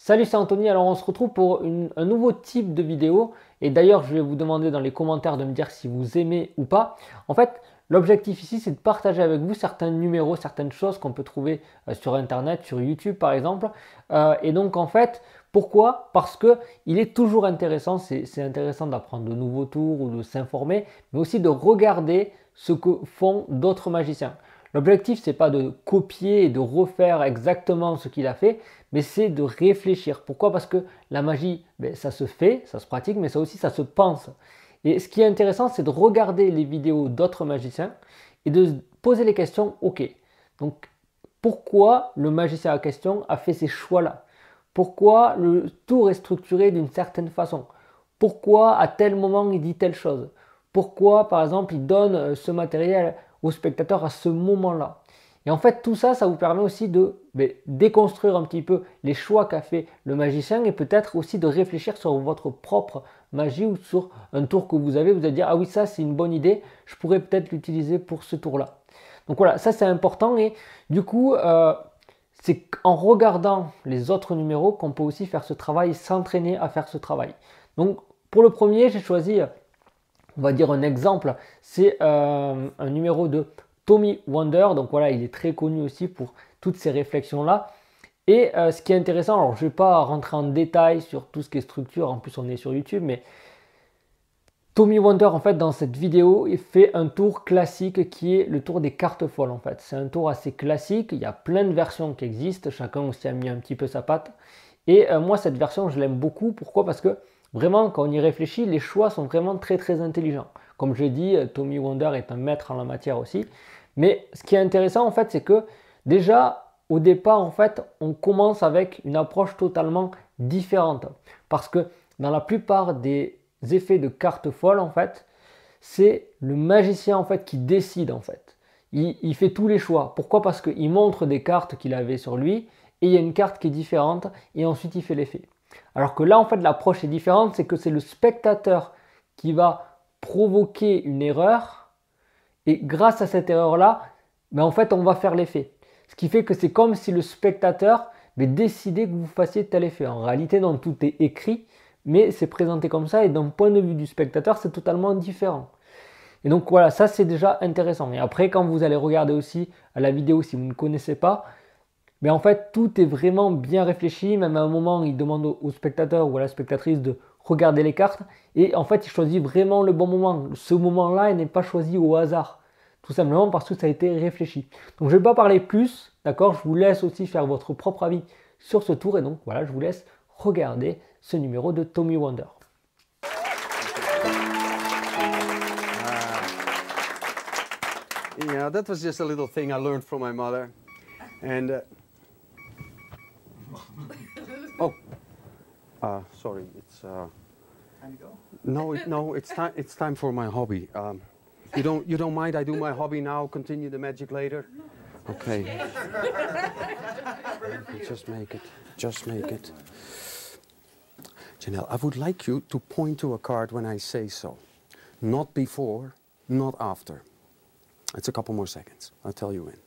Salut, c'est Anthony. Alors, on se retrouve pour un nouveau type de vidéo. Et d'ailleurs, je vais vous demander dans les commentaires de me dire si vous aimez ou pas. En fait, l'objectif ici, c'est de partager avec vous certains numéros, certaines choses qu'on peut trouver sur Internet, sur YouTube par exemple. Et donc, en fait, pourquoi? Parce que il est toujours intéressant. C'est intéressant d'apprendre de nouveaux tours ou de s'informer, mais aussi de regarder ce que font d'autres magiciens. L'objectif, c'est pas de copier et de refaire exactement ce qu'il a fait, mais c'est de réfléchir. Pourquoi? Parce que la magie, ça se fait, ça se pratique, mais ça aussi, ça se pense. Et ce qui est intéressant, c'est de regarder les vidéos d'autres magiciens et de se poser les questions, ok, donc pourquoi le magicien en question a fait ces choix-là? Pourquoi le tour est structuré d'une certaine façon? Pourquoi à tel moment il dit telle chose? Pourquoi, par exemple, il donne ce matériel au spectateur à ce moment-là? Et en fait, tout ça, ça vous permet aussi de déconstruire un petit peu les choix qu'a fait le magicien et peut-être aussi de réfléchir sur votre propre magie ou sur un tour que vous avez. Vous allez dire, ah oui, ça c'est une bonne idée, je pourrais peut-être l'utiliser pour ce tour-là. Donc voilà, ça c'est important et du coup, c'est en regardant les autres numéros qu'on peut aussi faire ce travail, s'entraîner à faire ce travail. Donc pour le premier, j'ai choisi, on va dire un exemple, c'est un numéro de Tommy Wonder. Donc voilà, il est très connu aussi pour toutes ces réflexions-là. Et ce qui est intéressant, alors je ne vais pas rentrer en détail sur tout ce qui est structure, en plus on est sur YouTube, mais Tommy Wonder, en fait, dans cette vidéo, il fait un tour classique qui est le tour des cartes folles, en fait. C'est un tour assez classique, il y a plein de versions qui existent, chacun aussi a mis un petit peu sa patte. Et moi, cette version, je l'aime beaucoup. Pourquoi? Parce que vraiment, quand on y réfléchit, les choix sont vraiment très très intelligents. Comme je dis, Tommy Wonder est un maître en la matière aussi. Mais ce qui est intéressant, en fait, c'est que déjà, au départ, en fait, on commence avec une approche totalement différente. Parce que dans la plupart des effets de cartes folles, en fait, c'est le magicien en fait qui décide en fait. Il fait tous les choix. Pourquoi? Parce qu'il montre des cartes qu'il avait sur lui et il y a une carte qui est différente et ensuite il fait l'effet. Alors que là en fait l'approche est différente, c'est que c'est le spectateur qui va provoquer une erreur et grâce à cette erreur là, en fait on va faire l'effet. Ce qui fait que c'est comme si le spectateur décidait que vous fassiez tel effet. En réalité non, tout est écrit, mais c'est présenté comme ça et d'un point de vue du spectateur c'est totalement différent. Et donc voilà, ça c'est déjà intéressant. Et après, quand vous allez regarder aussi la vidéo, si vous ne connaissez pas, en fait, tout est vraiment bien réfléchi. Même à un moment, il demande au spectateur ou à la spectatrice de regarder les cartes. Et en fait, il choisit vraiment le bon moment. Ce moment-là, il n'est pas choisi au hasard. Tout simplement parce que ça a été réfléchi. Donc je ne vais pas parler plus, d'accord? Je vous laisse aussi faire votre propre avis sur ce tour. Et donc voilà, je vous laisse regarder ce numéro de Tommy Wonder. Yeah, that was just a little thing I learned from my mother. And sorry, it's Time to go? no, it's time for my hobby. You don't mind I do my hobby now, continue the magic later? Okay. Just make it. Janelle, I would like you to point to a card when I say so. Not before, not after. It's a couple more seconds. I'll tell you when.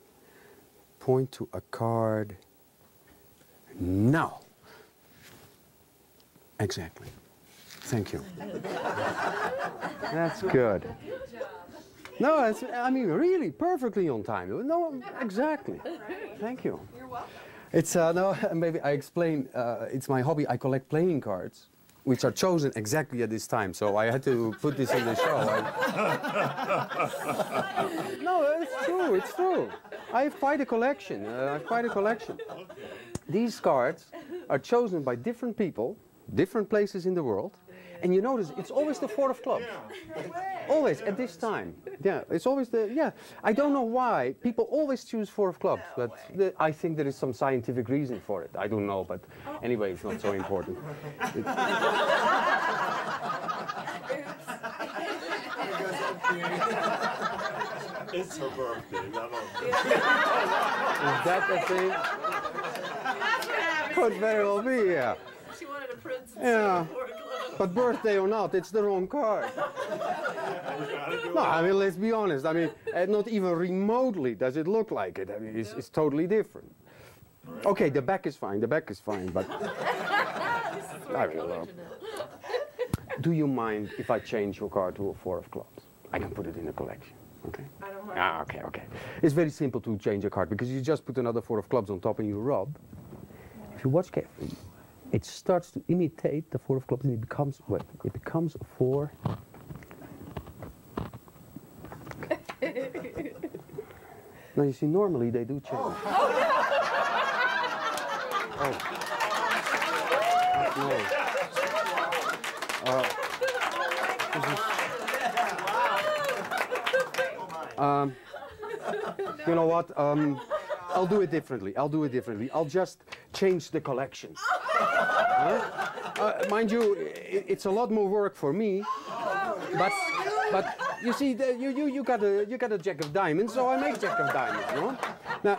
Point to a card now. Exactly. Thank you. That's good. No, I mean, really, perfectly on time. No, exactly. Thank you. You're welcome. It's, no, maybe I explain, it's my hobby. I collect playing cards, which are chosen exactly at this time, so I had to put this in the show. No, it's true. I have quite a collection. These cards are chosen by different people, different places in the world, and you notice it's always the four of clubs. Always at this time. Yeah, it's always I don't know why people always choose four of clubs, but I think there is some scientific reason for it. I don't know, but anyway, it's not so important. It's her birthday, not on Is that the thing? That's what happened. Could very well be, yeah. She wanted a princess. Yeah. But birthday or not, it's the wrong card. No, I mean, let's be honest. I mean, not even remotely does it look like it. I mean, it's totally different. Okay, the back is fine. The back is fine, but I don't know. Do you mind if I change your card to a 4 of clubs? I can put it in a collection. Okay. I don't mind. Ah, okay, okay. It's very simple to change a card because you just put another 4 of clubs on top and you rub. If you watch carefully, it starts to imitate the 4 of clubs and it becomes what? It becomes a 4. Now you see, normally they do change. Oh. No. You know what? I'll do it differently. I'll just change the collection. Mind you, it's a lot more work for me. But you see, you got a jack of diamonds, so I make jack of diamonds. No? Now,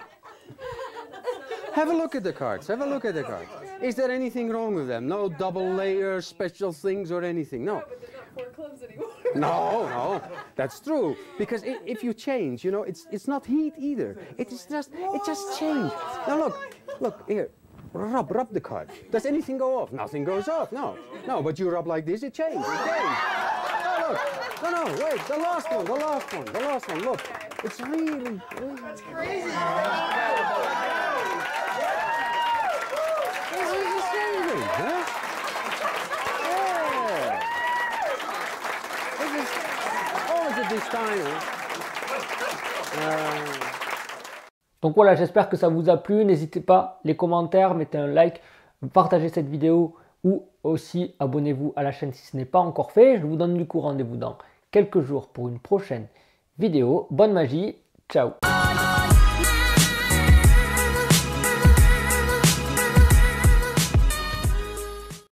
have a look at the cards. Have a look at the cards. Is there anything wrong with them? No double layers, special things, or anything? No. But they're not 4 clubs anymore. No, that's true. Because if you change, you know, it's not heat either. It just changed. Now look here. Rub the card. Does anything go off? Nothing goes off. No. But you rub like this, it changed. Oh, look. No, wait. The last one. Look, it's really. That's crazy. This is changing, huh? Yeah. This is always at this time. Donc voilà, j'espère que ça vous a plu. N'hésitez pas, les commentaires, mettez un like, partagez cette vidéo ou aussi abonnez-vous à la chaîne si ce n'est pas encore fait. Je vous donne du coup rendez-vous dans quelques jours pour une prochaine vidéo. Bonne magie, ciao!